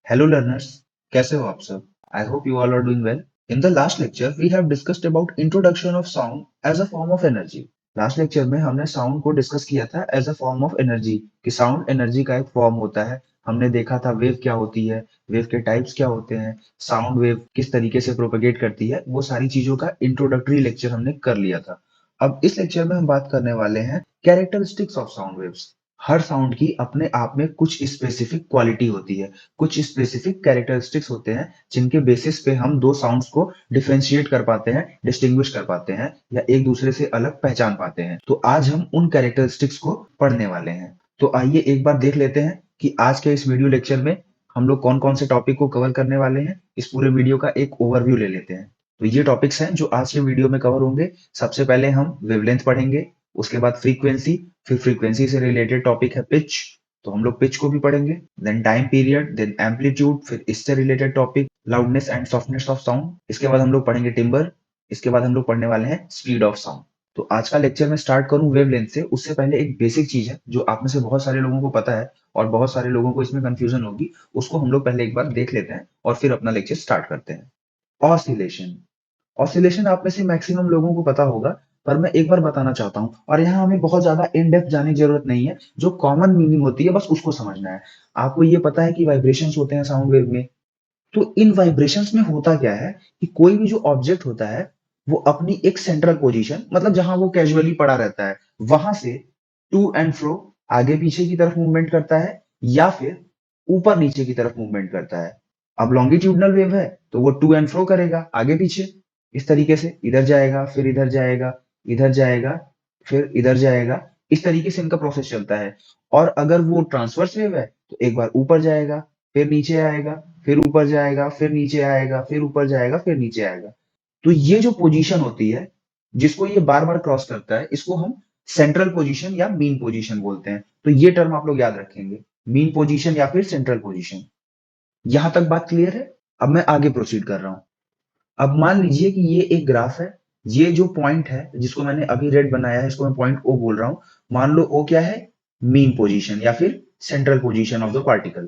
Hello learners, कैसे हो आप सब? I hope you all are doing well. In the last lecture, we have discussed about introduction of sound as a form of energy. Last lecture में हमने sound को discuss किया था as a form of energy कि sound energy का एक form होता है। हमने देखा था वेव क्या होती है, वेव के टाइप्स क्या होते हैं, साउंड वेव किस तरीके से प्रोपेगेट करती है, वो सारी चीजों का इंट्रोडक्टरी लेक्चर हमने कर लिया था। अब इस लेक्चर में हम बात करने वाले हैं characteristics of sound waves. Her sound की अपने आप में कुछ स्पेसिफिक क्वालिटी होती है, कुछ स्पेसिफिक कैरेक्टरिस्टिक्स होते हैं जिनके बेसिस पे हम दो साउंड्स को डिफरेंशिएट कर पाते हैं, डिस्टिंग्विश कर पाते हैं या एक दूसरे से अलग पहचान पाते हैं। तो आज हम उन कैरेक्टरिस्टिक्स को पढ़ने वाले हैं। तो आइए एक बार देख लेते हैं कि आज के इस वीडियो लेक्चर में हम लोग कौन कौन से टॉपिक को कवर करने वाले हैं। इस पूरे वीडियो का एक ओवरव्यू ले लेते हैं। तो ये टॉपिक्स हैं जो आज के वीडियो में कवर होंगे। सबसे पहले हम वेवलेंथ पढ़ेंगे, उसके बाद फ्रीक्वेंसी, फिर फ्रीक्वेंसी से रिलेटेड टॉपिक है पिच, तो हम लोग पिच को भी पढ़ेंगे। Then time period, then amplitude, फिर इससे related topic loudness and softness of sound. इसके बाद हम लोग पढ़ेंगे टिम्बर। इसके बाद हम लोग पढ़ने वाले हैं स्पीड ऑफ साउंड। तो आज का लेक्चर मैं स्टार्ट करूं वेवलेंथ से, उससे पहले एक बेसिक चीज है जो आप में से बहुत सारे लोगों को पता है और बहुत सारे लोगों को इसमें कंफ्यूजन होगी। उसको हम लोग पहले एक बार देख लेते हैं और फिर अपना लेक्चर स्टार्ट करते हैं। ऑसिलेशन। ऑसिलेशन आप में से मैक्सिमम लोगों को पता होगा, पर मैं एक बार बताना चाहता हूँ और यहाँ हमें बहुत ज्यादा इन डेप्थ जाने की जरूरत नहीं है। जो कॉमन मीनिंग होती है बस उसको समझना है। आपको ये पता है कि वाइब्रेशंस होते हैं साउंड वेव में। तो इन वाइब्रेशंस में होता क्या है कि कोई भी जो ऑब्जेक्ट होता है वो अपनी एक सेंट्रल पोजीशन, मतलब जहां वो कैजुअली पड़ा रहता है, वहां से टू एंड फ्रो, आगे पीछे की तरफ मूवमेंट करता है या फिर ऊपर नीचे की तरफ मूवमेंट करता है। अब लॉन्गिट्यूडनल वेव है तो वो टू एंड फ्रो करेगा आगे पीछे, इस तरीके से इधर जाएगा फिर इधर जाएगा, इधर जाएगा फिर इधर जाएगा। इस तरीके से इनका प्रोसेस चलता है। और अगर वो ट्रांसवर्स वेव है तो एक बार ऊपर जाएगा, फिर नीचे आएगा, फिर ऊपर जाएगा, फिर नीचे आएगा, फिर ऊपर जाएगा, फिर नीचे आएगा। तो ये जो पोजीशन होती है जिसको ये बार बार क्रॉस करता है, इसको हम सेंट्रल पोजीशन या मीन पोजीशन बोलते हैं। तो ये टर्म आप लोग याद रखेंगे, मीन पोजीशन या फिर सेंट्रल पोजीशन। यहां तक बात क्लियर है? अब मैं आगे प्रोसीड कर रहा हूं। अब मान लीजिए कि ये एक ग्राफ है। ये जो पॉइंट है जिसको मैंने अभी रेड बनाया है, इसको मैं पॉइंट ओ बोल रहा हूं। मान लो ओ क्या है? मीन पोजीशन या फिर central position of the particle.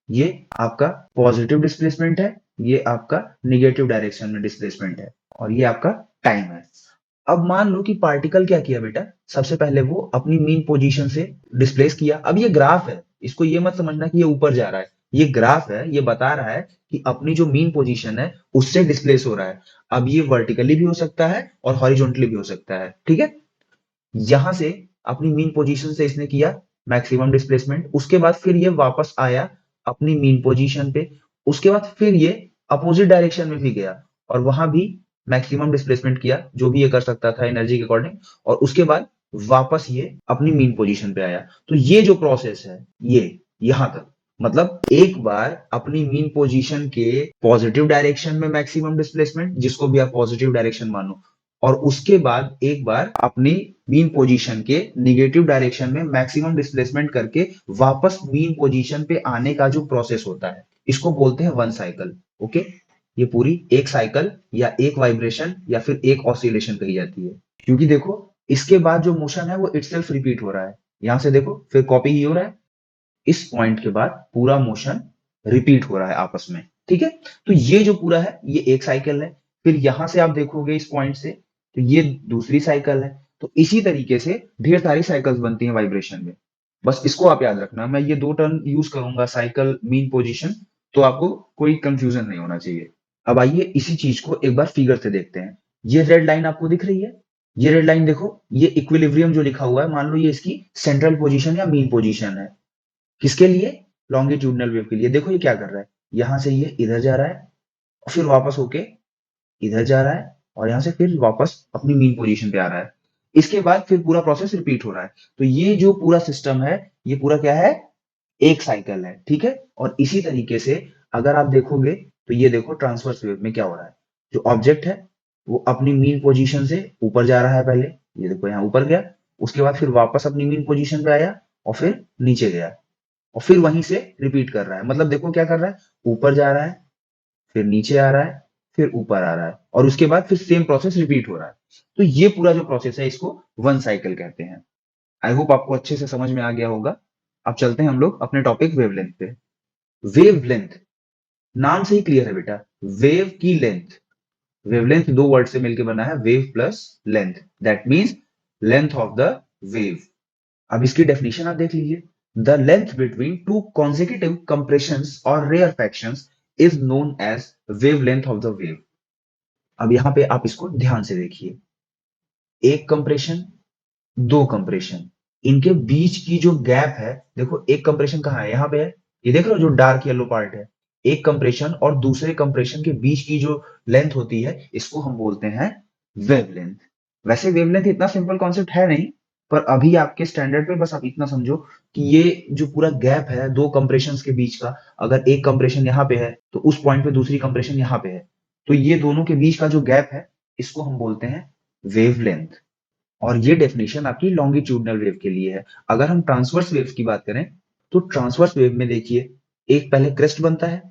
ये आपका पॉजिटिव डिस्प्लेसमेंट है, ये आपका निगेटिव डायरेक्शन में डिस्प्लेसमेंट है, और ये आपका टाइम है। अब मान लो कि पार्टिकल क्या किया बेटा, सबसे पहले वो अपनी मीन पोजीशन से डिस्प्लेस किया। अब ये ग्राफ है, इसको ये मत समझना कि ये ऊपर जा रहा है। ये ग्राफ है, ये बता रहा है कि अपनी जो मीन पोजीशन है उससे डिस्प्लेस हो रहा है। अब ये वर्टिकली भी हो सकता है और हॉरिजॉन्टली भी हो सकता है, ठीक है। यहां से अपनी मीन पोजीशन से इसने किया मैक्सिमम डिस्प्लेसमेंट, उसके बाद फिर ये वापस आया अपनी मीन पोजीशन पे। उसके बाद फिर ये अपोजिट डायरेक्शन में भी गया और वहां भी मैक्सिमम डिस्प्लेसमेंट किया, जो भी ये कर सकता था एनर्जी के अकॉर्डिंग। और उसके बाद वापस ये अपनी मीन पोजीशन पे आया। तो ये जो प्रोसेस है, ये यहां तक, मतलब एक बार अपनी मीन पोजीशन के पॉजिटिव डायरेक्शन में मैक्सिमम डिस्प्लेसमेंट, जिसको भी आप पॉजिटिव डायरेक्शन मानो, और उसके बाद एक बार अपनी मीन पोजीशन के निगेटिव डायरेक्शन में मैक्सिमम डिस्प्लेसमेंट करके वापस मीन पोजीशन पे आने का जो प्रोसेस होता है, इसको बोलते हैं वन साइकिल। ओके, ये पूरी एक साइकिल या एक वाइब्रेशन या फिर एक ऑसिलेशन कही जाती है। क्योंकि देखो, इसके बाद जो मोशन है वो इटसेल्फ रिपीट हो रहा है। यहां से देखो फिर कॉपी ही हो रहा है। इस पॉइंट के बाद पूरा मोशन रिपीट हो रहा है आपस में, ठीक है। तो ये जो पूरा है ये एक साइकिल है। फिर यहां से आप देखोगे इस पॉइंट से, तो ये दूसरी साइकिल है। तो इसी तरीके से ढेर सारी साइकिल्स बनती हैं वाइब्रेशन में। बस इसको आप याद रखना, मैं ये दो टर्म यूज करूंगा, साइकिल, मीन पोजीशन, तो आपको कोई कंफ्यूजन नहीं होना चाहिए। अब आइए इसी चीज को एक बार फिगर से देखते हैं। ये रेड लाइन आपको दिख रही है? ये रेड लाइन देखो, ये इक्विलिब्रियम जो लिखा हुआ है, मान लो ये इसकी सेंट्रल पोजीशन या मीन पोजीशन है। किसके लिए? लॉन्गिट्यूडनल वेव के लिए। देखो ये क्या कर रहा है, यहां से ये इधर जा रहा है और फिर वापस होके इधर जा रहा है और यहां से फिर वापस अपनी मीन पोजीशन पे आ रहा है। इसके बाद फिर पूरा प्रोसेस रिपीट हो रहा है। तो ये जो पूरा सिस्टम है, ये पूरा क्या है? एक साइकिल है, ठीक है। और इसी तरीके से अगर आप देखोगे तो ये देखो ट्रांसवर्स वेव में क्या हो रहा है। जो ऑब्जेक्ट है वो अपनी मीन पोजीशन से ऊपर जा रहा है पहले, ये देखो यहाँ ऊपर गया, उसके बाद फिर वापस अपनी मीन पोजीशन पे आया और फिर नीचे गया और फिर वहीं से रिपीट कर रहा है। मतलब देखो क्या कर रहा है, ऊपर जा रहा है, फिर नीचे आ रहा है, फिर ऊपर आ रहा है, और उसके बाद फिर सेम प्रोसेस रिपीट हो रहा है। तो ये पूरा जो प्रोसेस है इसको वन साइकिल कहते हैं। आई होप आपको अच्छे से समझ में आ गया होगा। अब चलते हैं हम लोग अपने टॉपिक वेवलेंथ पे। वेवलेंथ, नाम से ही क्लियर है बेटा, वेव की लेंथ। वेवलेंथ दो वर्ड से मिलकर बना है, wave plus length, that means length of the wave. अब इसकी डेफिनेशन आप देख लीजिए, the length between two consecutive compressions और rarefactions is known as wavelength of the wave. अब यहां पे आप इसको ध्यान से देखिए, एक कंप्रेशन, दो कंप्रेशन, इनके बीच की जो गैप है, देखो एक कंप्रेशन कहाँ है, यहाँ पे है, ये देख रहे हो जो डार्क येलो पार्ट है, एक कंप्रेशन और दूसरे कंप्रेशन के बीच की जो लेंथ होती है, इसको हम बोलते हैं वेवलेंथ। वैसे वेवलेंथ इतना सिंपल कॉन्सेप्ट है नहीं, पर अभी आपके स्टैंडर्ड पे बस आप इतना समझो कि ये जो पूरा गैप है दो कंप्रेशंस के बीच का, अगर एक कंप्रेशन यहाँ पे है तो उस पॉइंट पे दूसरी कंप्रेशन यहाँ पे है, तो ये दोनों के बीच का जो गैप है, इसको हम बोलते हैं वेवलेंथ। और ये डेफिनेशन आपकी लॉन्गिट्यूडनल वेव के लिए है। अगर हम ट्रांसवर्स वेव की बात करें, तो ट्रांसवर्स वेव में देखिए, एक पहले क्रेस्ट बनता है,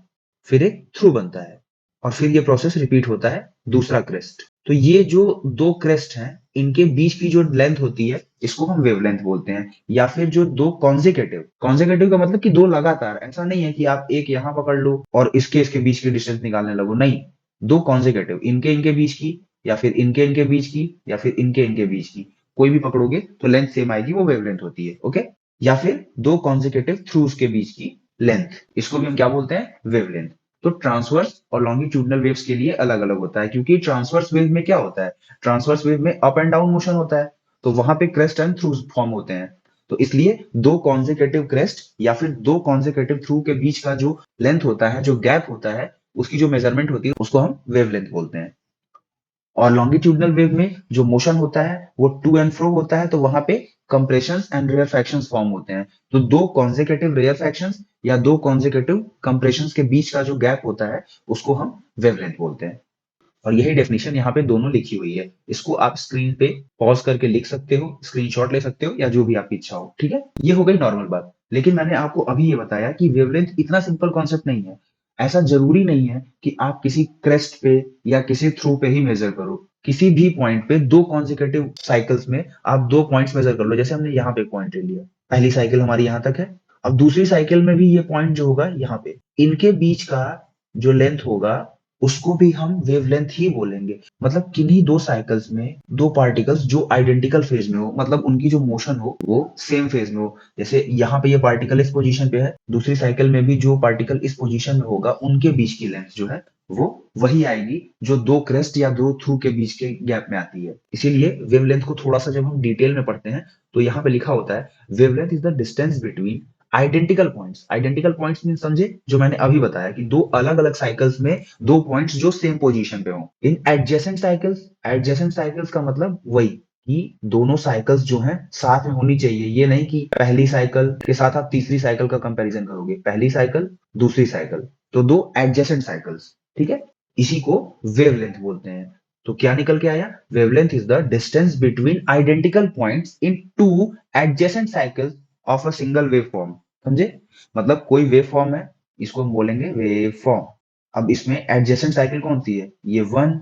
फिर एक थ्रू बनता है, और फिर ये प्रोसेस रिपीट होता है, दूसरा क्रेस्ट। तो ये जो दो क्रेस्ट हैं, इनके बीच की जो लेंथ होती है, इसको हम वेवलेंथ बोलते हैं। या फिर जो दो कॉन्जिकेटिव, कॉन्जिकेटिव का मतलब कि दो लगातार, ऐसा नहीं है कि आप एक यहां पकड़ लो और इसके बीच की डिस्टेंस निकालने लगो, नहीं, दो कॉन्जिकेटिव, इनके इनके बीच की, या फिर इनके इनके बीच की, या फिर इनके इनके बीच की, कोई भी पकड़ोगे तो लेंथ सेम आएगी, वो वेवलेंथ होती है। ओके, या फिर दो कॉन्जिकेटिव थ्रूज के बीच की लेंथ, इसको भी हम क्या बोलते हैं, वेवलेंथ। तो ट्रांसवर्स और लॉन्गिट्यूडनल वेव्स के लिए अलग अलग होता है, क्योंकि ट्रांसवर्स वेव में क्या होता है, ट्रांसवर्स वेव में अप एंड डाउन मोशन होता है, तो वहां पे क्रेस्ट एंड थ्रूज फॉर्म होते हैं। तो इसलिए दो कॉन्जिकेटिव क्रेस्ट या फिर दो कॉन्जिकेटिव थ्रू के बीच का जो लेंथ होता है, जो गैप होता है, उसकी जो मेजरमेंट होती है, उसको हम वेवलेंथ बोलते हैं। और लॉन्गिट्यूडनल वेव में जो मोशन होता है वो टू एंड फ्रो होता है, तो वहां पे कंप्रेशंस एंड रेयरफैक्शंस फॉर्म होते हैं। तो दो कॉन्जिकेटिव रेयरफैक्शंस या दो कॉन्जिकेटिव कंप्रेशंस के बीच का जो गैप होता है, उसको हम वेवलेंथ बोलते हैं। और यही डेफिनेशन यहाँ पे दोनों लिखी हुई है, इसको आप स्क्रीन पे पॉज करके लिख सकते हो, स्क्रीनशॉट ले सकते हो, या जो भी आपकी इच्छा हो। ठीक है, ये हो गई नॉर्मल बात। लेकिन मैंने आपको अभी ये बताया कि वेवलेंथ इतना सिंपल कॉन्सेप्ट नहीं है। ऐसा जरूरी नहीं है कि आप किसी क्रेस्ट पे या किसी थ्रू पे ही मेजर करो। किसी भी पॉइंट पे दो कॉन्जिकेटिव साइकिल्स में आप दो पॉइंट्स मेजर कर लो। जैसे हमने यहाँ पे पॉइंट ले लिया, पहली साइकिल हमारी यहाँ तक है, अब दूसरी साइकिल में भी ये पॉइंट जो होगा यहाँ पे, इनके बीच का जो लेंथ होगा, उसको भी हम वेवलेंथ ही बोलेंगे। मतलब किन्हीं दो साइकिल्स में दो पार्टिकल्स जो आइडेंटिकल फेज में हो, मतलब उनकी जो मोशन हो वो सेम फेज में हो। जैसे यहाँ पे ये पार्टिकल इस पोजीशन पे है, दूसरी साइकिल में भी जो पार्टिकल इस पोजीशन में होगा, उनके बीच की लेंथ जो है वो वही आएगी जो दो क्रेस्ट या दो थ्रू के बीच के गैप में आती है। इसीलिए वेवलेंथ को थोड़ा सा जब हम डिटेल में पढ़ते हैं, तो यहाँ पे लिखा होता है, wavelength is the distance between identical points. Identical points mean समझे, जो मैंने अभी बताया कि दो अलग अलग साइकिल्स में दो पॉइंट्स जो सेम पोजीशन पे हो। इन एडजेसेंट साइकिल्स, एडजेसेंट साइकिल्स का मतलब वही कि दोनों साइकिल्स जो हैं साथ में होनी चाहिए। ये नहीं कि पहली साइकिल के साथ आप तीसरी साइकिल का कंपैरिजन करोगे, पहली साइकिल दूसरी साइकिल, तो दो एडजेसेंट साइकिल्स। ठीक है, इसी को वेवलेंथ बोलते हैं। तो क्या निकल के आया, wavelength is the distance between identical points in two adjacent cycles of a single wave form. समझे, मतलब कोई वेव फॉर्म है, इसको हम बोलेंगे वेव फॉर्म। अब इसमें एडजेसेंट साइकिल कौन सी है, ये वन,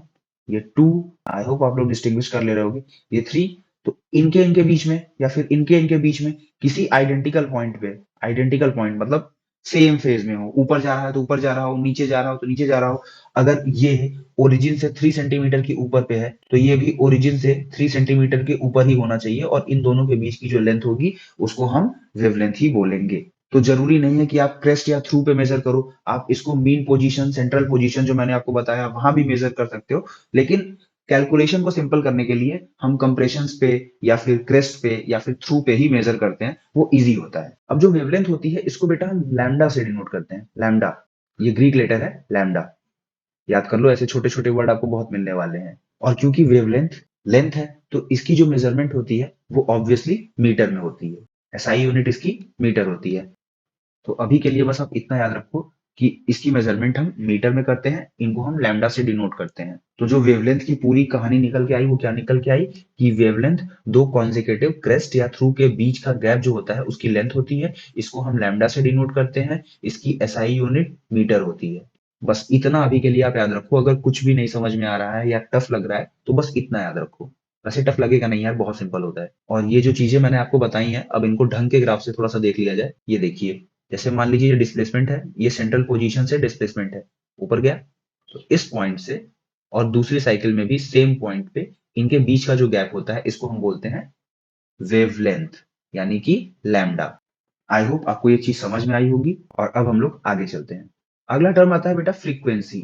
ये टू, आई होप आप लोग डिस्टिंग्विश कर ले रहे होगे, ये थ्री। तो इनके इनके बीच में या फिर इनके इनके बीच में किसी आइडेंटिकल पॉइंट पे, आइडेंटिकल पॉइंट मतलब सेम फेज में हो, ऊपर जा रहा है तो ऊपर जा रहा हो, नीचे जा रहा हो तो नीचे जा रहा हो। अगर ये ओरिजिन से 3 सेंटीमीटर के ऊपर पे है, तो ये भी ओरिजिन से 3 सेंटीमीटर के ऊपर ही होना चाहिए, और इन दोनों के बीच की जो लेंथ होगी, उसको हम वेवलेंथ ही बोलेंगे। तो जरूरी नहीं है कि आप क्रेस्ट या थ्रू पे मेजर करो, आप इसको मीन पोजीशन, सेंट्रल पोजीशन जो मैंने आपको बताया, वहां भी मेजर कर सकते हो। लेकिन कैलकुलेशन को सिंपल करने के लिए हम कंप्रेशंस पे या फिर क्रेस्ट पे या फिर थ्रू पे ही मेजर करते हैं, वो इजी होता है। अब जो वेवलेंथ होती है, इसको बेटा हम लैम्डा से डिनोट करते हैं। लैम्डा, ये ग्रीक लेटर है लैम्डा, याद कर लो, ऐसे छोटे छोटे वर्ड आपको बहुत मिलने वाले हैं। और क्योंकि वेवलेंथ लेंथ है, तो इसकी जो मेजरमेंट होती है वो ऑब्वियसली मीटर में होती है। एसआई यूनिट इसकी मीटर होती है। तो अभी के लिए बस आप इतना याद रखो कि इसकी मेजरमेंट हम मीटर में करते हैं, इनको हम लैम्डा से डिनोट करते हैं। तो जो वेवलेंथ की पूरी कहानी निकल के आई, वो क्या निकल के आई कि वेवलेंथ दो कॉन्जिकेटिव क्रेस्ट या थ्रू के बीच का गैप जो होता है, उसकी लेंथ होती है। इसको हम लैम्डा से डिनोट करते हैं, इसकी एसआई यूनिट मीटर होती है। बस इतना अभी के लिए आप याद रखो। अगर कुछ भी नहीं समझ में आ रहा है या टफ लग रहा है, तो बस इतना याद रखो। वैसे टफ लगेगा नहीं यार, बहुत सिंपल होता है। और ये जो चीजें मैंने आपको बताई हैं, अब इनको ढंग के ग्राफ से थोड़ा सा देख लिया जाए। ये देखिए, जैसे मान लीजिए ये डिस्प्लेसमेंट है, ये सेंट्रल पोजीशन से डिस्प्लेसमेंट है, ऊपर गया, तो इस पॉइंट से और दूसरी साइकिल में भी सेम पॉइंट पे इनके बीच का जो गैप होता है, इसको हम बोलते हैं वेवलेंथ, यानी कि लैम्डा। आई होप आपको ये चीज समझ में आई होगी, और अब हम लोग आगे चलते हैं। अगला टर्म आता है बेटा फ्रीक्वेंसी।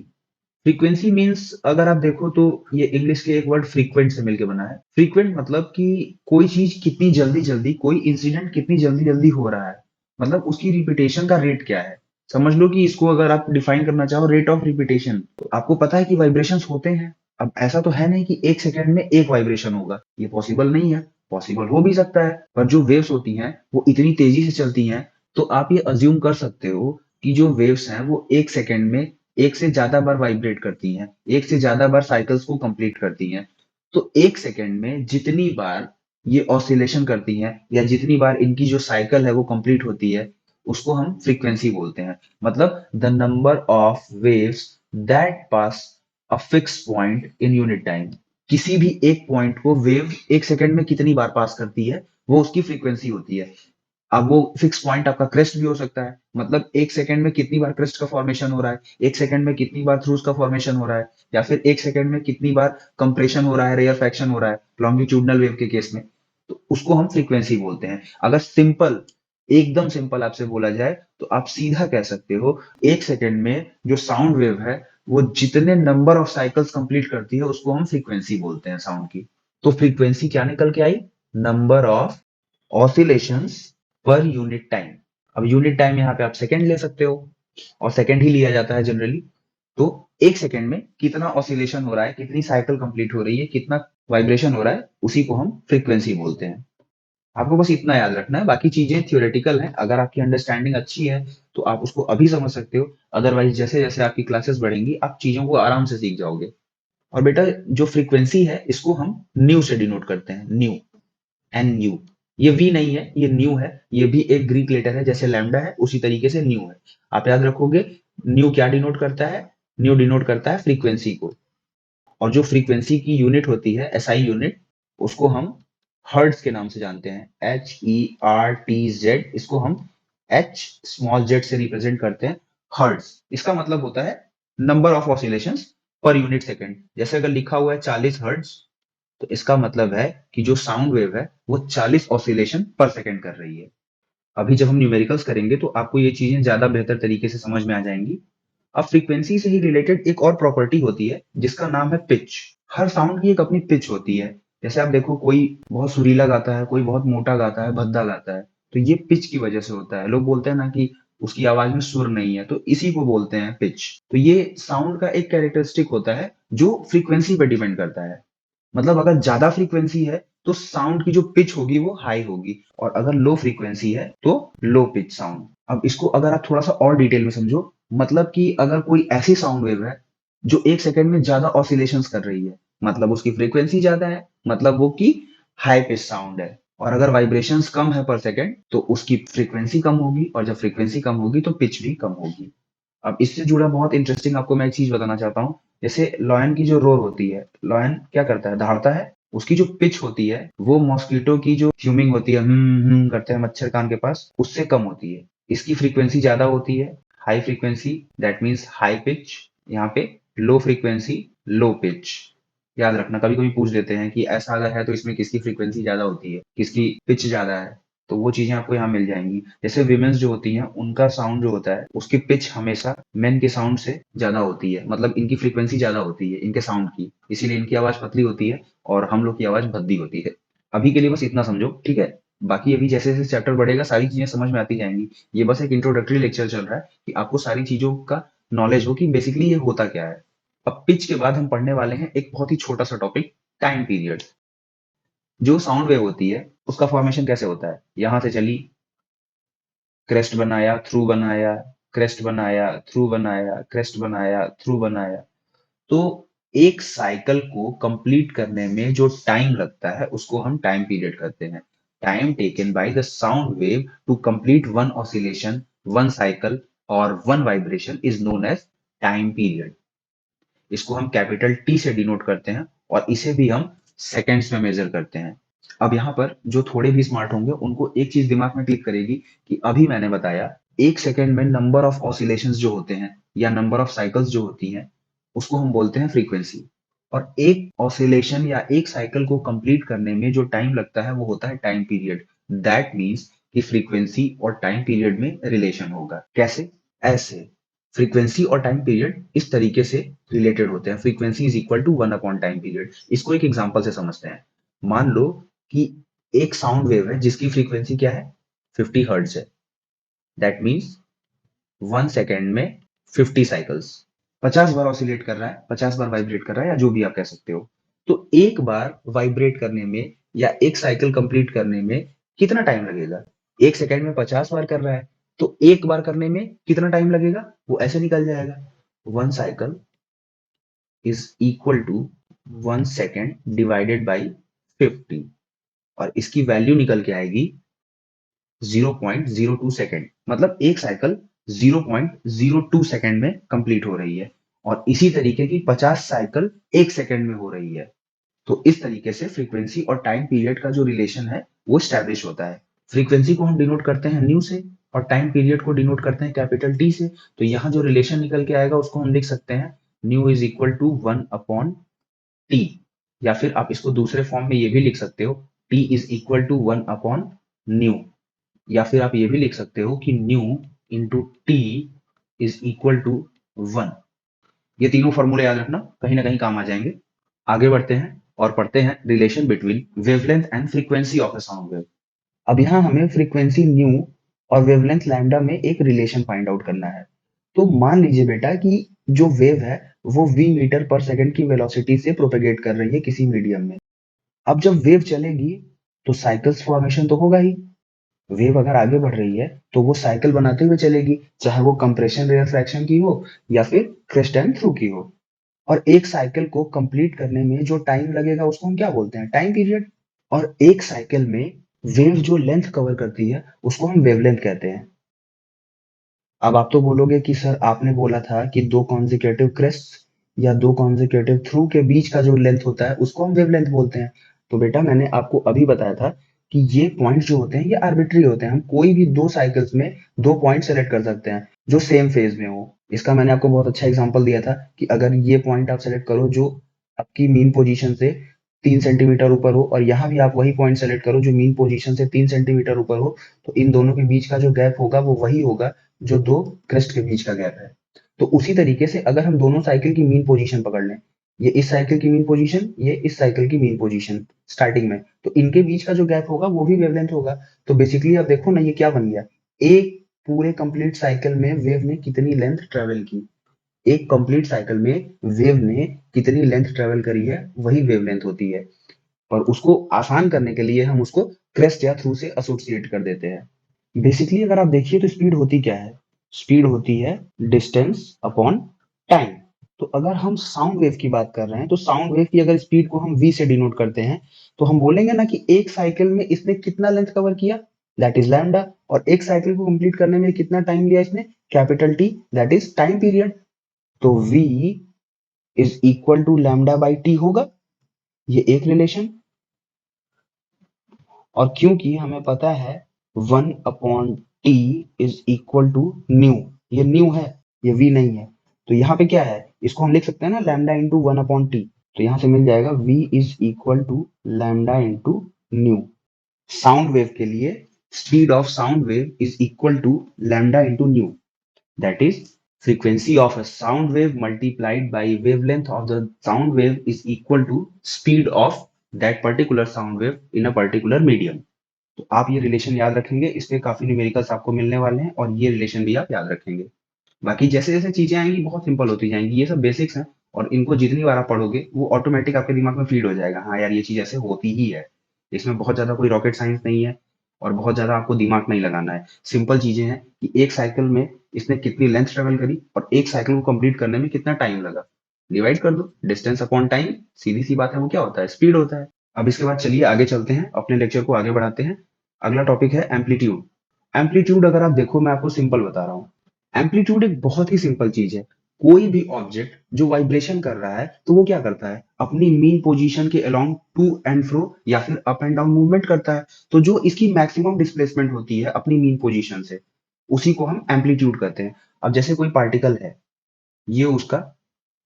फ्रीक्वेंसी मीन्स अगर आप देखो तो ये इंग्लिश के एक वर्ड फ्रीक्वेंट से मिलके बना है। फ्रीक्वेंट मतलब कि कोई चीज कितनी जल्दी जल्दी, कोई इंसिडेंट कितनी जल्दी जल्दी हो रहा है, मतलब उसकी रिपीटेशन का रेट क्या है। समझ लो कि इसको अगर आप डिफाइन करना चाहो रेट ऑफ रिपीटेशन, तो आपको पता है कि वाइब्रेशंस होते हैं। अब ऐसा तो है नहीं कि एक सेकंड में एक वाइब्रेशन होगा, ये पॉसिबल नहीं है। पॉसिबल हो भी सकता है, पर जो वेव्स होती हैं वो इतनी तेजी से चलती हैं, तो आप ये अज्यूम कर सकते हो कि जो वेव्स हैं वो एक सेकंड में एक से ज्यादा बार वाइब्रेट करती हैं, एक से ज्यादा बार साइकिल्स को कंप्लीट करती हैं। तो एक सेकंड में जितनी बार ये ऑसिलेशन करती हैं, या जितनी बार इनकी जो साइकिल है वो कंप्लीट होती है, उसको हम फ्रीक्वेंसी बोलते हैं। मतलब the number of waves that pass a fix point in unit time. किसी भी एक पॉइंट को वेव एक सेकंड में कितनी बार पास करती है, वो उसकी फ्रीक्वेंसी होती है। अब वो फिक्स पॉइंट आपका क्रेस्ट भी हो सकता है, मतलब एक सेकंड में कितनी बार क्रेस्ट का फॉर्मेशन हो रहा है, एक सेकंड में कितनी बार थ्रूज का फॉर्मेशन हो रहा है, या फिर एक सेकंड में कितनी बार कंप्रेशन हो रहा है, रेयरफेक्शन हो रहा है लॉन्गिट्यूडनल वेव के केस में, तो उसको हम फ्रीक्वेंसी बोलते हैं। अगर सिंपल, एकदम सिंपल आपसे बोला जाए, तो आप सीधा कह सकते हो एक सेकंड में जो साउंड वेव है वो जितने नंबर ऑफ साइकिल्स कंप्लीट करती है उसको हम फ्रीक्वेंसी बोलते हैं साउंड की। तो फ्रीक्वेंसी क्या निकल के आई? Number of oscillations per unit time. अब यूनिट टाइम यहाँ पे आप सेकंड ले सकते हो, और सेकंड ही लिया जाता है जनरली। तो एक सेकंड में कितना ऑसिलेशन हो रहा है, कितनी साइकिल कंप्लीट हो रही है, कितना वाइब्रेशन हो रहा है, उसी को हम फ्रीक्वेंसी बोलते हैं। आपको बस इतना याद रखना है, बाकी चीजें थियोरेटिकल हैं। अगर आपकी अंडरस्टैंडिंग अच्छी है तो आप उसको अभी समझ सकते हो, अदरवाइज जैसे जैसे आपकी क्लासेस बढ़ेंगी आप चीजों को आराम से सीख जाओगे। और बेटा जो फ्रीक्वेंसी है इसको हम न्यू से डिनोट करते हैं, न्यू, एन यू। ये वी नहीं है, ये न्यू है। ये भी एक ग्रीक लेटर है, जैसे लैम्डा है उसी तरीके से न्यू है। आप याद रखोगे न्यू क्या डिनोट करता है? न्यू डिनोट करता है फ्रीक्वेंसी को। और जो फ्रीक्वेंसी की यूनिट होती है, एसआई यूनिट, उसको हम हर्ट्ज के नाम से जानते हैं, HERTZ। इसको हम एच स्मॉल जेड से रिप्रेजेंट करते हैं, हर्ट्ज। इसका मतलब होता है number of oscillations per unit second. जैसे अगर लिखा हुआ है 40 हर्ट्ज, तो इसका मतलब है कि जो साउंड वेव है वो 40 ऑसिलेशन पर सेकंड कर रही है। अभी जब हम न्यूमेरिकल्स करेंगे तो आपको ये चीजें ज्यादा बेहतर तरीके से समझ में आ जाएंगी। अब फ्रीक्वेंसी से ही रिलेटेड एक और प्रॉपर्टी होती है जिसका नाम है पिच। हर साउंड की एक अपनी पिच होती है। जैसे आप देखो कोई बहुत सुरीला गाता है, कोई बहुत मोटा गाता है, भद्दा गाता है, तो ये पिच की वजह से होता है। लोग बोलते हैं ना कि उसकी आवाज में सुर नहीं है, तो इसी को बोलते हैं पिच। तो ये साउंड का एक कैरेक्टरिस्टिक होता है जो फ्रीक्वेंसी पे डिपेंड करता है। मतलब अगर ज्यादा फ्रीक्वेंसी है तो साउंड की जो पिच होगी वो हाई होगी, और अगर लो फ्रीक्वेंसी है तो लो पिच साउंड। अब इसको अगर आप थोड़ा सा और डिटेल में समझो, मतलब कि अगर कोई ऐसी साउंड वेव है जो एक सेकंड में ज्यादा ऑसिलेशंस कर रही है, मतलब उसकी फ्रीक्वेंसी ज्यादा है, मतलब वो की हाई पिच साउंड है। और अगर वाइब्रेशंस कम है पर सेकंड, तो उसकी फ्रीक्वेंसी कम होगी, और जब फ्रीक्वेंसी कम होगी तो पिच भी कम होगी। अब इससे जुड़ा बहुत इंटरेस्टिंग आपको मैं एक चीज बताना चाहता हूँ। जैसे लॉयन की जो रोर होती है, लॉयन क्या करता है? दहाड़ता है। उसकी जो पिच होती है वो मॉस्किटो की जो ह्यूमिंग होती है, करते हैं मच्छर कान के पास, उससे कम होती है। इसकी फ्रीक्वेंसी ज्यादा होती है, high frequency, that means high pitch. यहाँ पे लो फ्रीक्वेंसी, लो पिच। याद रखना, कभी कभी पूछ लेते हैं कि ऐसा अगर है तो इसमें किसकी फ्रीक्वेंसी ज्यादा होती है, किसकी पिच ज्यादा है। तो वो चीजें आपको यहाँ मिल जाएंगी। जैसे विमेन्स जो होती हैं उनका साउंड जो होता है उसकी पिच हमेशा मेन के साउंड से ज्यादा होती है, मतलब इनकी फ्रीक्वेंसी ज्यादा होती है इनके साउंड की, इसीलिए इनकी आवाज पतली होती है और हम लोग की आवाज भद्दी होती है। अभी के लिए बस इतना समझो, ठीक है? बाकी अभी जैसे जैसे चैप्टर बढ़ेगा सारी चीजें समझ में आती जाएंगी। ये बस एक इंट्रोडक्टरी लेक्चर चल रहा है कि आपको सारी चीजों का नॉलेज हो कि बेसिकली ये होता क्या है। अब पिच के बाद हम पढ़ने वाले हैं एक बहुत ही छोटा सा टॉपिक, टाइम पीरियड। जो साउंड वेव होती है उसका फॉर्मेशन कैसे होता है? यहां से चली, क्रेस्ट बनाया, थ्रू बनाया, क्रेस्ट बनाया, थ्रू बनाया, क्रेस्ट बनाया, थ्रू बनाया। तो एक साइकिल को कंप्लीट करने में जो टाइम लगता है उसको हम टाइम पीरियड कहते हैं। Time taken by the sound wave to complete one oscillation, one cycle और one vibration is known as time period. इसको हम कैपिटल टी से डिनोट करते हैं, और इसे भी हम सेकेंड्स में मेजर करते हैं। अब यहाँ पर जो थोड़े भी स्मार्ट होंगे उनको एक चीज दिमाग में क्लिक करेगी कि अभी मैंने बताया एक सेकंड में नंबर ऑफ ऑसिलेशंस जो होते हैं या नंबर ऑफ साइकिल्स जो होती हैं उसको हम बोलते हैं फ्रीक्वेंसी। और एक ऑसिलेशन या एक साइकिल को कंप्लीट करने में जो टाइम लगता है वो होता है टाइम पीरियड। दैट मीन्स कि फ्रीक्वेंसी और टाइम पीरियड में रिलेशन होगा। कैसे? ऐसे फ्रीक्वेंसी और टाइम पीरियड इस तरीके से रिलेटेड होते हैं। Frequency is equal to 1 upon time period. इसको एक एग्जांपल से समझते हैं। मान लो कि एक साउंड वेव है जिसकी फ्रीक्वेंसी क्या है? 50 हर्ट्ज है। दैट मीन्स 1 सेकेंड में 50 साइकिल्स, 50 बार ऑसिलेट कर रहा है, 50 बार वाइब्रेट कर रहा है, या जो भी आप कह सकते हो। तो एक बार वाइब्रेट करने में या एक साइकिल कंप्लीट करने में कितना टाइम लगेगा? 1 सेकेंड में 50 बार कर रहा है, तो एक बार करने में कितना टाइम लगेगा? वो ऐसे निकल जाएगा, 1 cycle is equal to 1 second divided by 50, और इसकी वैल्यू निकल के आएगी 0.02 सेकेंड। मतलब एक साइकिल 0.02 सेकेंड में कंप्लीट हो रही है, और इसी तरीके की 50 साइकिल 1 सेकेंड में हो रही है। तो इस तरीके से फ्रीक्वेंसी और टाइम पीरियड का जो रिलेशन है वो स्टैब्लिश होता है। फ्रीक्वेंसी को हम डिनोट करते हैं न्यू से, और टाइम पीरियड को डिनोट करते हैं कैपिटल टी से। तो यहाँ जो रिलेशन निकल के आएगा उसको हम लिख सकते हैं nu is equal to 1 upon T, या फिर आप इसको दूसरे फॉर्म में ये भी लिख सकते हो, T is equal to 1 upon nu, या फिर आप ये भी लिख सकते हो कि nu into T is equal to 1। ये तीनों फॉर्मूले याद रखना, कहीं ना कहीं काम आ जाएंगे। आगे बढ़ते हैं और पढ़ते हैं relation between wavelength and frequency of a sound wave. अब यहाँ हमें फ्रीक्वेंसी न्यू और वेवलेंथ लैम्डा में एक रिलेशन फाइंड आउट करना है। तो मान लीजिए बेटा कि जो वेव है वो v मीटर पर सेकंड की वेलोसिटी से प्रोपेगेट कर रही है किसी मीडियम में। अब जब वेव चलेगी तो साइकिल्स फॉर्मेशन तो होगा ही। वेव अगर आगे बढ़ रही है तो वो साइकिल बनाते हुए चलेगी, चाहे वो कंप्रेशन रेयरफैक्शन की हो या फिर क्रेस्ट एंड थ्रू की हो। और एक साइकिल को कंप्लीट करने में जो टाइम लगेगा उसको हम क्या बोलते हैं? Time period. और एक साइकिल में वेव जो लेंथ कवर करती है उसको हम वेवलेंथ कहते हैं। अब आप तो बोलोगे कि सर आपने बोला था कि दो कॉन्जिक्यूटिव क्रेस्ट या दो कॉन्जिक्यूटिव थ्रू के बीच का जो लेंथ होता है उसको हम वेवलेंथ बोलते हैं। तो बेटा मैंने आपको अभी बताया था कि ये पॉइंट्स जो होते हैं ये आर्बिट्री होते हैं। हम कोई भी दो साइकिल्स में दो पॉइंट सेलेक्ट कर सकते हैं जो सेम फेज में हो। इसका मैंने आपको बहुत अच्छा एग्जांपल दिया था कि अगर ये पॉइंट आप सेलेक्ट करो जो आपकी मीन पोजीशन से 3 सेंटीमीटर ऊपर हो, और यहाँ भी आप वही पॉइंट सेलेक्ट करो जो मीन पोजीशन से 3 सेंटीमीटर ऊपर हो, तो इन दोनों के बीच का जो गैप होगा वो वही होगा जो दो क्रेस्ट के बीच का गैप है। तो उसी तरीके से अगर हम दोनों साइकिल की मीन पोजीशन पकड़ लें, ये इस साइकिल की मीन पोजीशन, ये इस साइकिल की मीन पोजीशन स्टार्टिंग में, तो इनके बीच का जो गैप होगा वो भी वेवलेंथ होगा। तो बेसिकली अब देखो ना ये क्या बन गया, एक पूरे कंप्लीट साइकिल में वेव ने कितनी लेंथ ट्रेवल की, एक कंप्लीट साइकिल में वेव ने कितनी लेंथ ट्रेवल करी है वही वेवलेंथ होती है। पर उसको आसान करने के लिए हम उसको क्रेस्ट या थ्रू से एसोसिएट कर देते हैं। बेसिकली अगर आप देखिए तो स्पीड होती क्या है? स्पीड होती है डिस्टेंस अपॉन टाइम। तो अगर हम साउंड वेव की बात कर रहे हैं तो साउंड वेव की अगर स्पीड को हम v से डिनोट करते हैं तो हम बोलेंगे ना कि एक साइकिल में इसने कितना लेंथ कवर किया, दैट इज लैम्डा। और एक साइकिल को कंप्लीट करने में कितना टाइम लिया इसने, capital T, that is time period. तो v is equal to lambda by T होगा, ये एक रिलेशन। और क्योंकि हमें पता है 1 upon T is equal to nu, ये न्यू है, ये v नहीं है, तो यहाँ पे क्या है, इसको हम लिख सकते हैं ना लैम्डा इंटू 1 अपॉन टी। तो यहाँ से मिल जाएगा v is equal to lambda into nu. Sound wave के लिए speed of sound wave is equal to lambda into nu, that is frequency of a sound wave multiplied by wavelength of the sound wave is equal to speed of that particular sound wave in a particular medium। तो आप ये relation याद रखेंगे, इस पे काफी numericals आपको मिलने वाले हैं और ये रिलेशन भी आप याद रखेंगे। बाकी जैसे जैसे चीजें आएंगी बहुत सिंपल होती जाएंगी, ये सब बेसिक्स हैं, और इनको जितनी बार आप पढ़ोगे वो ऑटोमेटिक आपके दिमाग में फीड हो जाएगा, हाँ यार ये चीज ऐसे होती ही है। इसमें बहुत ज्यादा कोई रॉकेट साइंस नहीं है और बहुत ज्यादा आपको दिमाग नहीं लगाना है। सिंपल चीजें हैं कि एक साइकिल में इसने कितनी लेंथ ट्रेवल करी और एक साइकिल को कंप्लीट करने में कितना टाइम लगा, डिवाइड कर दो, डिस्टेंस अपॉन टाइम, सीधी सी बात है, वो क्या होता है, स्पीड होता है। अब इसके बाद चलिए आगे चलते हैं, अपने लेक्चर को आगे बढ़ाते हैं। अगला टॉपिक है एम्पलीट्यूड। एम्पलीट्यूड अगर आप देखो, मैं आपको सिंपल बता रहा हूँ, एम्पलीट्यूड एक बहुत ही सिंपल चीज है। कोई भी ऑब्जेक्ट जो वाइब्रेशन कर रहा है तो वो क्या करता है, अपनी मीन पोजीशन के अलोंग टू एंड फ्रो या फिर अप एंड डाउन मूवमेंट करता है। तो जो इसकी मैक्सिमम डिस्प्लेसमेंट होती है अपनी मीन पोजीशन से, उसी को हम एम्पलीट्यूड कहते हैं। अब जैसे कोई पार्टिकल है, ये उसका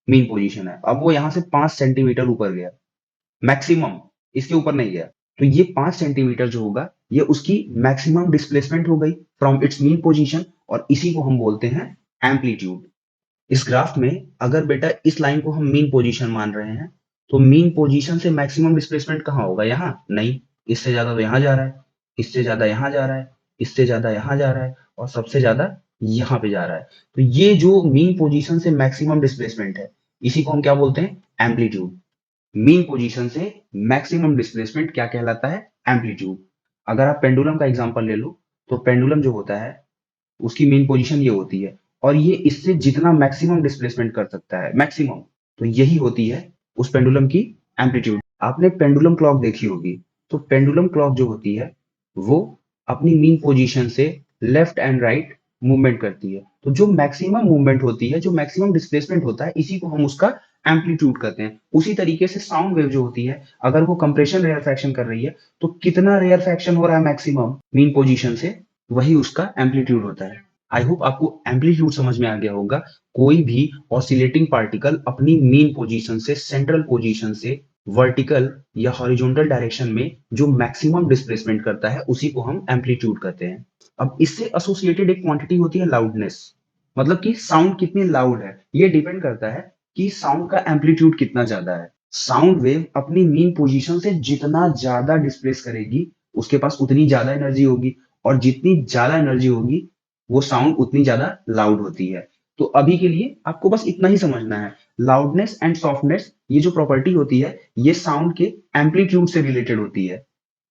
मीन पोजीशन है, अब वो यहाँ से 5 सेंटीमीटर ऊपर गया, मैक्सिमम, इसके ऊपर नहीं गया, तो ये 5 सेंटीमीटर जो होगा ये उसकी मैक्सिमम डिस्प्लेसमेंट हो गई फ्रॉम इट्स मीन पोजीशन, और इसी को हम बोलते हैं एम्पलीट्यूड। इस ग्राफ में अगर बेटा इस लाइन को हम मीन पोजीशन मान रहे हैं, तो मीन पोजीशन से मैक्सिमम डिस्प्लेसमेंट कहाँ होगा? यहाँ नहीं, इससे ज्यादा तो यहाँ जा रहा है, इससे ज्यादा यहाँ जा रहा है, इससे ज्यादा यहाँ जा रहा है, और सबसे ज्यादा यहाँ पे जा रहा है। तो ये जो मीन पोजीशन से मैक्सिमम डिस्प्लेसमेंट है, इसी को हम क्या बोलते हैं? एम्पलीट्यूड। मीन पोजीशन से मैक्सिमम डिस्प्लेसमेंट क्या कहलाता है? एम्पलीट्यूड। अगर आप पेंडुलम का एग्जांपल ले लो, तो पेंडुलम जो होता है उसकी मीन पोजीशन ये होती है, और ये इससे जितना मैक्सिमम डिस्प्लेसमेंट कर सकता है, मैक्सिमम, तो यही होती है उस पेंडुलम की एम्पलीट्यूड। आपने पेंडुलम क्लॉक देखी होगी, तो पेंडुलम क्लॉक जो होती है वो अपनी मीन पोजीशन से लेफ्ट एंड राइट मूवमेंट करती है। तो जो मैक्सिमम मूवमेंट होती है, जो मैक्सिमम डिस्प्लेसमेंट होता है, इसी को हम उसका एम्पलीट्यूड कहते हैं। उसी तरीके से साउंड वेव जो होती है, अगर वो कंप्रेशन रेयरफैक्शन कर रही है, तो कितना रेयरफैक्शन हो रहा है मैक्सिमम मीन पोजीशन से, वही उसका एम्पलीट्यूड होता है। आई होप आपको एम्पलीट्यूड समझ में आ गया होगा। कोई भी ऑसिलेटिंग पार्टिकल अपनी मीन पोजीशन से, सेंट्रल पोजीशन से वर्टिकल या हॉरिजॉन्टल डायरेक्शन में जो मैक्सिमम डिस्प्लेसमेंट करता है, उसी को हम एम्पलीट्यूड कहते हैं। अब इससे एसोसिएटेड एक क्वांटिटी होती है लाउडनेस, मतलब कि साउंड कितनी लाउड है, ये डिपेंड करता है कि साउंड का एम्पलीट्यूड कितना ज्यादा है। साउंड वेव अपनी मीन पोजीशन से जितना ज्यादा डिस्प्लेस करेगी, उसके पास उतनी ज्यादा एनर्जी होगी, और जितनी ज्यादा एनर्जी होगी वो साउंड उतनी ज्यादा लाउड होती है। तो अभी के लिए आपको बस इतना ही समझना है, लाउडनेस एंड सॉफ्टनेस, ये जो प्रॉपर्टी होती है, ये साउंड के एम्पलीट्यूड से रिलेटेड होती है।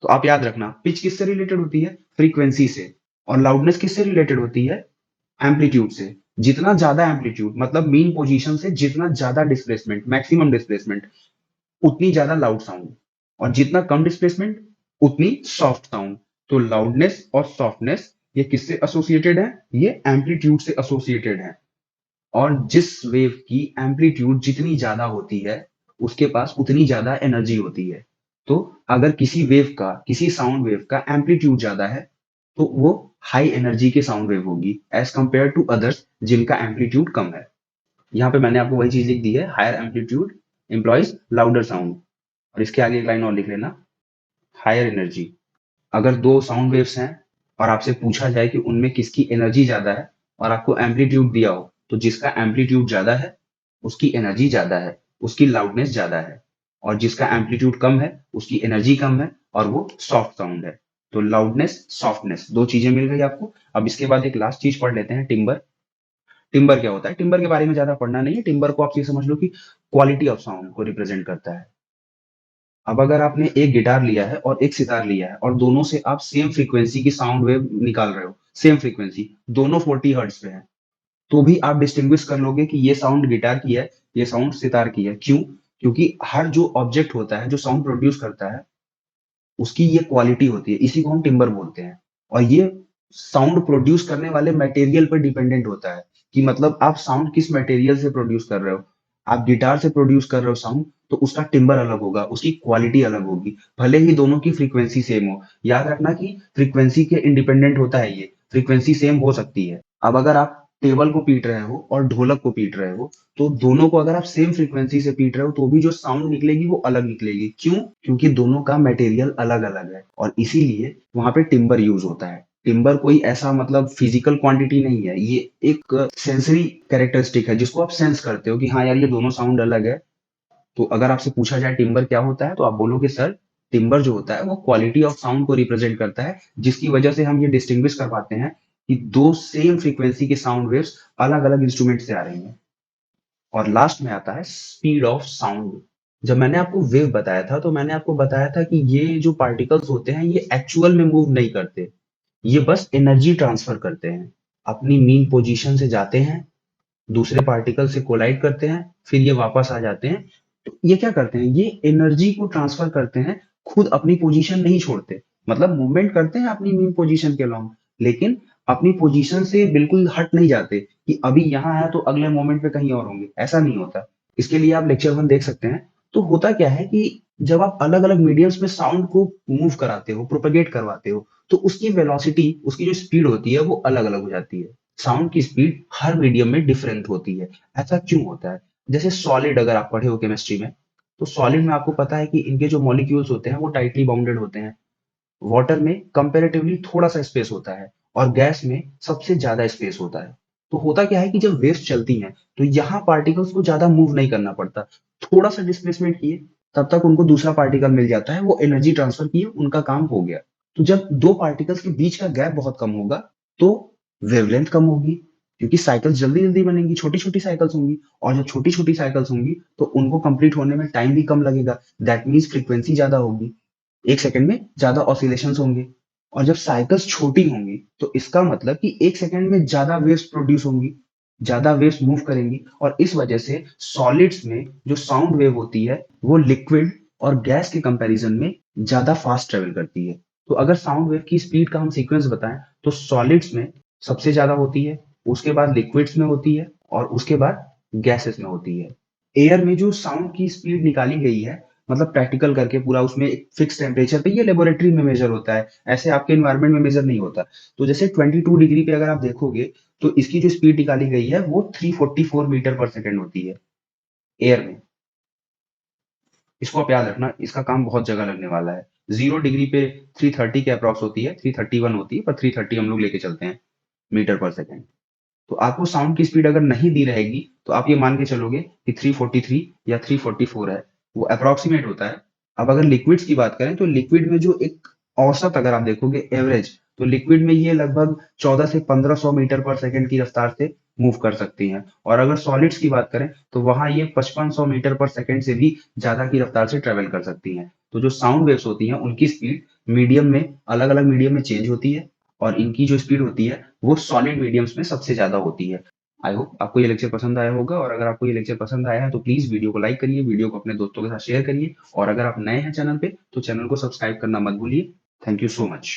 तो आप याद रखना, पिच किससे रिलेटेड होती है? फ्रीक्वेंसी से। और लाउडनेस किससे रिलेटेड होती है? एम्पलीट्यूड से। जितना ज्यादा एम्पलीट्यूड, मतलब मीन पोजीशन से जितना ज्यादा डिस्प्लेसमेंट, मैक्सिमम डिस्प्लेसमेंट, उतनी ज्यादा लाउड साउंड, और जितना कम डिस्प्लेसमेंट, उतनी सॉफ्ट साउंड। तो लाउडनेस और सॉफ्टनेस ये किससे एसोसिएटेड है? ये एम्पलीट्यूड से एसोसिएटेड है। और जिस वेव की एम्पलीट्यूड जितनी ज्यादा होती है, उसके पास उतनी ज्यादा एनर्जी होती है। तो अगर किसी वेव का, किसी साउंड वेव का एम्पलीट्यूड ज्यादा है, तो वो हाई एनर्जी की साउंड वेव होगी एज कंपेयर टू अदर्स जिनका एम्पलीट्यूड कम है। यहाँ पे मैंने आपको वही चीज लिख दी है, higher amplitude employs louder sound. और इसके आगे एक लाइन और लिख लेना, हायर एनर्जी। अगर दो साउंड वेव्स हैं और आपसे पूछा जाए कि उनमें किसकी एनर्जी ज्यादा है, और आपको एम्पलीट्यूड दिया हो, तो जिसका एम्पलीट्यूड ज्यादा है उसकी एनर्जी ज्यादा है, उसकी लाउडनेस ज्यादा है, और जिसका एम्पलीट्यूड कम है उसकी एनर्जी कम है, और वो सॉफ्ट साउंड है। तो लाउडनेस, सॉफ्टनेस, दो चीजें मिल गई आपको। अब इसके बाद एक लास्ट चीज पढ़ लेते हैं, टिम्बर। टिम्बर क्या होता है? टिम्बर के बारे में ज्यादा पढ़ना नहीं है। टिम्बर को आप ये समझ लो कि क्वालिटी ऑफ साउंड को रिप्रेजेंट करता है। अब अगर आपने एक गिटार लिया है और एक सितार लिया है, और दोनों से आप सेम फ्रीक्वेंसी की साउंड वेव निकाल रहे हो, सेम फ्रीक्वेंसी, दोनों 40 हर्ट्ज पे है, तो भी आप डिस्टिंग्विश कर लोगे कि ये साउंड गिटार की है, ये साउंड सितार की है। क्यों? क्योंकि हर जो ऑब्जेक्ट होता है, जो साउंड प्रोड्यूस करता है, उसकी ये क्वालिटी होती है, इसी को हम टिम्बर बोलते हैं। और ये साउंड प्रोड्यूस करने वाले मटेरियल पर डिपेंडेंट होता है, कि मतलब आप साउंड किस मटेरियल से प्रोड्यूस कर रहे हो। आप गिटार से प्रोड्यूस कर रहे हो साउंड, तो उसका टिम्बर अलग होगा, उसकी क्वालिटी अलग होगी, भले ही दोनों की फ्रीक्वेंसी सेम हो। याद रखना कि फ्रीक्वेंसी के इंडिपेंडेंट होता है ये, फ्रीक्वेंसी सेम हो सकती है। अब अगर आप टेबल को पीट रहे हो और ढोलक को पीट रहे हो, तो दोनों को अगर आप सेम फ्रीक्वेंसी से पीट रहे हो, तो भी जो साउंड निकलेगी वो अलग निकलेगी। क्यों? क्योंकि दोनों का मटेरियल अलग अलग है, और इसीलिए वहां पे टिम्बर यूज होता है। टिम्बर कोई ऐसा मतलब फिजिकल क्वांटिटी नहीं है, ये एक सेंसरी कैरेक्टरिस्टिक है, जिसको आप सेंस करते हो कि हाँ यार, ये दोनों साउंड अलग है। तो अगर आपसे पूछा जाए टिम्बर क्या होता है, तो आप बोलोगे सर, टिम्बर जो होता है वो क्वालिटी ऑफ साउंड को रिप्रेजेंट करता है, जिसकी वजह से हम ये डिस्टिंग्विश कर पाते हैं कि दो सेम फ्रीक्वेंसी के साउंड वेव्स अलग अलग इंस्ट्रूमेंट से आ रही हैं। और लास्ट में आता है स्पीड ऑफ साउंड। जब मैंने आपको वेव बताया था, तो मैंने आपको बताया था कि ये जो पार्टिकल्स होते हैं, ये एक्चुअल में मूव नहीं करते, ये बस एनर्जी ट्रांसफर करते हैं। अपनी मीन पोजीशन से जाते हैं, दूसरे पार्टिकल से कोलाइड करते हैं, फिर ये वापस आ जाते हैं। तो ये क्या करते हैं? ये एनर्जी को ट्रांसफर करते हैं, खुद अपनी पोजीशन नहीं छोड़ते। मतलब मूवमेंट करते हैं अपनी मीन पोजीशन के अलोंग, लेकिन अपनी पोजीशन से बिल्कुल हट नहीं जाते कि अभी यहाँ है तो अगले मोमेंट पे कहीं और होंगे, ऐसा नहीं होता। इसके लिए आप लेक्चर 1 देख सकते हैं। तो होता क्या है कि जब आप अलग-अलग मीडियम्स में साउंड को मूव कराते हो, प्रोपेगेट करवाते हो, तो उसकी वेलोसिटी, उसकी जो स्पीड होती है वो अलग-अलग हो जाती है। साउंड की स्पीड हर मीडियम में डिफरेंट होती है। ऐसा क्यों होता है? जैसे सॉलिड अगर आप पढ़े हो केमिस्ट्री में, तो सॉलिड में आपको पता है कि इनके जो मॉलिक्यूल्स होते हैं वो टाइटली बाउंडेड होते हैं। वाटर में कंपैरेटिवली थोड़ा-सा स्पेस होता है और गैस में सबसे ज़्यादा स्पेस होता है। तो होता क्या है कि जब वेव्स चलती हैं, तो यहाँ पार्टिकल्स को ज़्यादा मूव नहीं करना पड़ता। थोड़ा-सा डिस्प्लेसमेंट किए, तब तक उनको दूसरा पार्टिकल मिल जाता है, वो एनर्जी ट्रांसफर किए, उनका काम हो गया। तो जब 2 पार्टिकल्स के बीच का गैप बहुत कम होगा, तो वेवलेंथ कम होगी, क्योंकि साइकिल्स जल्दी-जल्दी बनेंगी, छोटी-छोटी साइकिल्स होंगी और जब छोटी-छोटी साइकिल्स होंगी, तो उनको कंप्लीट होने में टाइम भी कम लगेगा। दैट मीन्स फ्रीक्वेंसी ज़्यादा होगी। 1 सेकंड में ज़्यादा ऑसिलेशंस होंगे और जब साइकिल्स छोटी होंगी, तो इसका मतलब कि 1 सेकंड में ज़्यादा वेव्स प्रोड्यूस होंगी, ज़्यादा वेव्स मूव करेंगी और इस वजह से सॉलिड्स में जो साउंड वेव होती है, वो लिक्विड और गैस के कंपैरिजन में ज़्यादा फास्ट ट्रैवल करती है। तो अगर साउंड वेव की स्पीड का हम सीक्वेंस बताएँ, तो सॉलिड्स में सबसे ज़्यादा होती है, उसके बाद लिक्विड्स में होती है और उसके बाद गैसेस में होती है। एयर में जो साउंड की स्पीड निकाली गई है, मतलब प्रैक्टिकल करके पूरा उसमें एक फिक्स टेम्परेचर पे, ये लेबोरेटरी में मेजर होता है, ऐसे आपके एनवायरनमेंट में मेजर नहीं होता। तो जैसे 22 डिग्री पे अगर आप देखोगे, तो इसकी जो स्पीड निकाली गई है वो 344 मीटर पर सेकंड होती है एयर में। इसको आप याद रखना, इसका काम बहुत जगह लगने वाला है। 0 डिग्री पे 330 के अप्रॉक्स होती है, 331 होती है, पर 330 हम लोग लेके चलते हैं मीटर पर सेकंड। तो आपको साउंड की स्पीड अगर नहीं दी रहेगी, तो आप ये मान के चलोगे कि 343 या 344 है, वो अप्रॉक्सिमेट होता है। अब अगर लिक्विड्स की बात करें, तो लिक्विड में जो एक औसत अगर आप देखोगे एवरेज, तो लिक्विड में ये लगभग 14 से 1500 मीटर पर सेकंड की रफ्तार से मूव कर सकती हैं और अगर सॉलिड्स की बात करें, तो वहाँ ये 5500 मीटर पर सेकंड से भी ज़्यादा की रफ्तार से ट्रैवल कर सकती हैं। तो जो साउंड वेव्स होती हैं, उनकी स्पीड मीडियम में अलग-अलग मीडियम में चेंज होती है और इनकी जो स्पीड होती है, वो सॉलिड मीडियम्स में सबसे ज़्यादा होती है। आई होप आपको ये लेक्चर पसंद आया होगा और अगर आपको ये लेक्चर पसंद आया है तो प्लीज़ वीडियो को लाइक करिए, वीडियो को अपने दोस्तों के साथ शेयर करिए और अगर आप नए हैं चैनल पे तो चैनल को सब्सक्राइब करना मत भूलिए। Thank you so much.